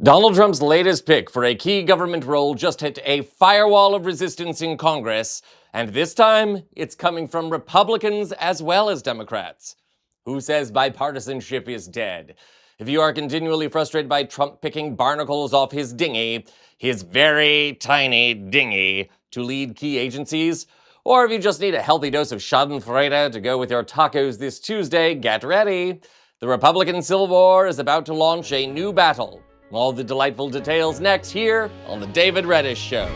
Donald Trump's latest pick for a key government role just hit a firewall of resistance in Congress, and this time it's coming from Republicans as well as Democrats. Who says bipartisanship is dead? If you are continually frustrated by Trump picking barnacles off his dinghy, his very tiny dinghy, to lead key agencies, or if you just need a healthy dose of schadenfreude to go with your tacos this Tuesday, get ready. The Republican Civil War is about to launch a new battle. All the delightful details next here on The David Reddish Show.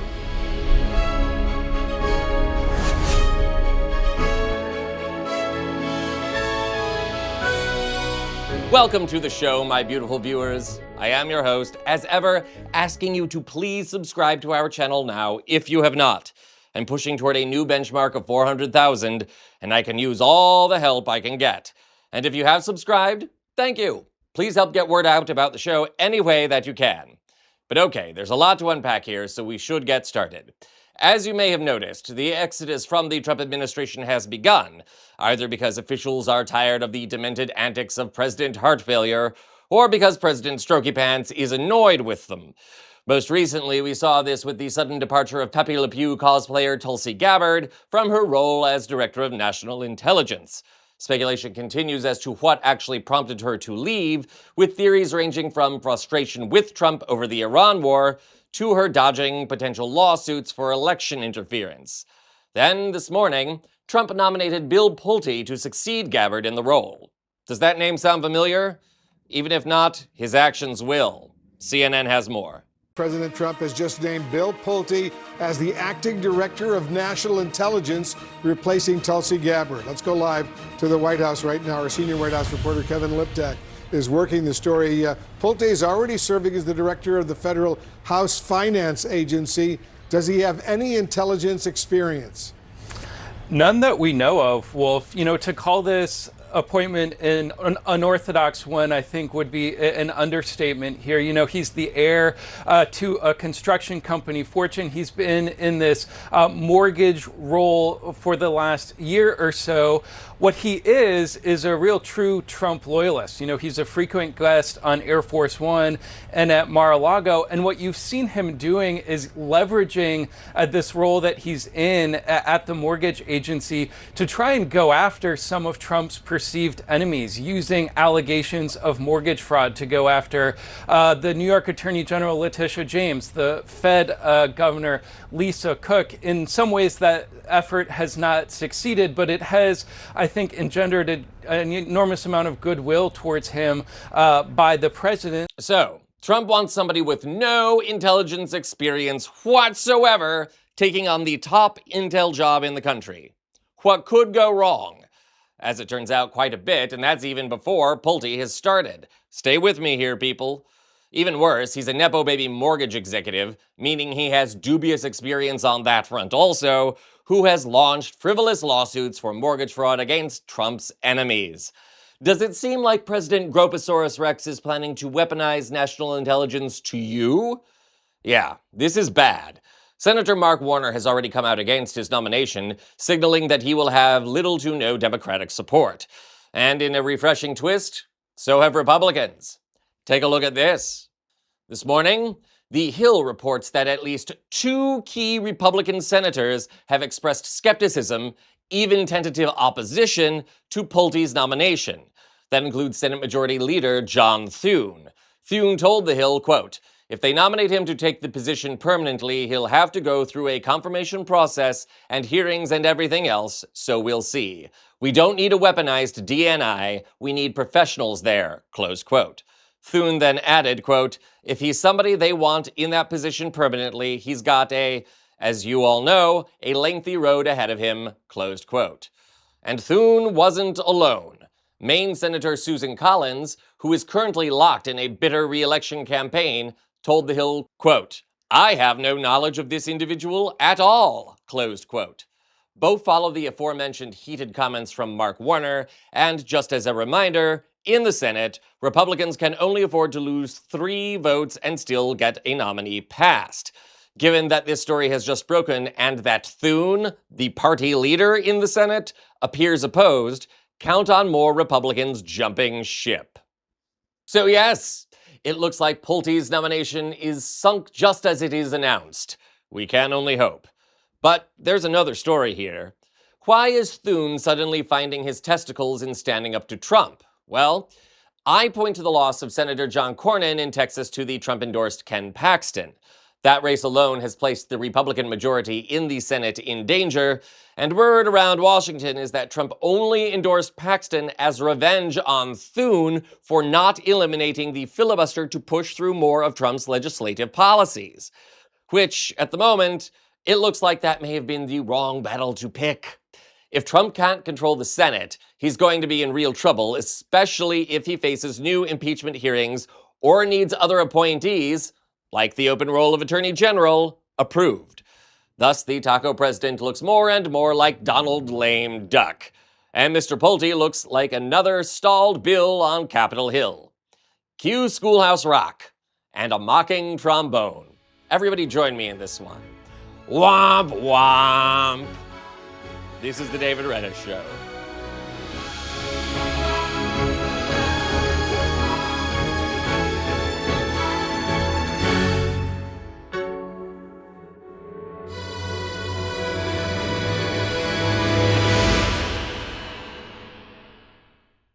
Welcome to the show, my beautiful viewers. I am your host, as ever, asking you to please subscribe to our channel now if you have not. I'm pushing toward a new benchmark of 400,000, and I can use all the help I can get. And if you have subscribed, thank you. Please help get word out about the show any way that you can. But okay, there's a lot to unpack here, so we should get started. As you may have noticed, the exodus from the Trump administration has begun, either because officials are tired of the demented antics of President Heart Failure, or because President Strokey Pants is annoyed with them. Most recently, we saw this with the sudden departure of Pepe Le Pew cosplayer Tulsi Gabbard from her role as Director of National Intelligence. Speculation continues as to what actually prompted her to leave, with theories ranging from frustration with Trump over the Iran war to her dodging potential lawsuits for election interference. Then, this morning, Trump nominated Bill Pulte to succeed Gabbard in the role. Does that name sound familiar? Even if not, his actions will. CNN has more. President Trump has just named Bill Pulte as the acting director of national intelligence, replacing Tulsi Gabbard. Let's go live to the White House right now. Our senior White House reporter, Kevin Liptak, is working the story. Pulte is already serving as the director of the Federal House Finance Agency. Does he have any intelligence experience? None that we know of, Wolf. You know, to call this appointment an unorthodox one, I think, would be an understatement here. You know, he's the heir to a construction company fortune. He's been in this mortgage role for the last year or so. What he is a real true Trump loyalist. You know, he's a frequent guest on Air Force One and at Mar-a-Lago. And what you've seen him doing is leveraging this role that he's in at the mortgage agency to try and go after some of Trump's perceived enemies, using allegations of mortgage fraud to go after the New York Attorney General Letitia James, the Fed Governor Lisa Cook. In some ways, that effort has not succeeded, but it has, I think, engendered an enormous amount of goodwill towards him by the president. So, Trump wants somebody with no intelligence experience whatsoever taking on the top intel job in the country. What could go wrong? As it turns out, quite a bit, and that's even before Pulte has started. Stay with me here, people. Even worse, he's a Nepo baby mortgage executive, meaning he has dubious experience on that front also, who has launched frivolous lawsuits for mortgage fraud against Trump's enemies. Does it seem like President Groposaurus Rex is planning to weaponize national intelligence to you? Yeah, this is bad. Senator Mark Warner has already come out against his nomination, signaling that he will have little to no Democratic support. And in a refreshing twist, so have Republicans. Take a look at this. This morning, The Hill reports that at least 2 key Republican senators have expressed skepticism, even tentative opposition, to Pulte's nomination. That includes Senate Majority Leader John Thune. Thune told The Hill, quote, "If they nominate him to take the position permanently, he'll have to go through a confirmation process and hearings and everything else, so we'll see. We don't need a weaponized DNI, we need professionals there," close quote. Thune then added, quote, "If he's somebody they want in that position permanently, he's got as you all know, a lengthy road ahead of him," closed quote. And Thune wasn't alone. Maine Senator Susan Collins, who is currently locked in a bitter re-election campaign, told The Hill, quote, "I have no knowledge of this individual at all," closed quote. Both follow the aforementioned heated comments from Mark Warner, and just as a reminder, in the Senate, Republicans can only afford to lose 3 votes and still get a nominee passed. Given that this story has just broken and that Thune, the party leader in the Senate, appears opposed, count on more Republicans jumping ship. So yes, it looks like Pulte's nomination is sunk just as it is announced. We can only hope. But there's another story here. Why is Thune suddenly finding his testicles in standing up to Trump? Well, I point to the loss of Senator John Cornyn in Texas to the Trump-endorsed Ken Paxton. That race alone has placed the Republican majority in the Senate in danger, and word around Washington is that Trump only endorsed Paxton as revenge on Thune for not eliminating the filibuster to push through more of Trump's legislative policies. Which, at the moment, it looks like that may have been the wrong battle to pick. If Trump can't control the Senate, he's going to be in real trouble, especially if he faces new impeachment hearings or needs other appointees, like the open role of Attorney General, approved. Thus, the taco president looks more and more like Donald Lame Duck. And Mr. Pulte looks like another stalled Bill on Capitol Hill. Cue Schoolhouse Rock and a mocking trombone. Everybody join me in this one. Womp womp. This is the David Reddish Show.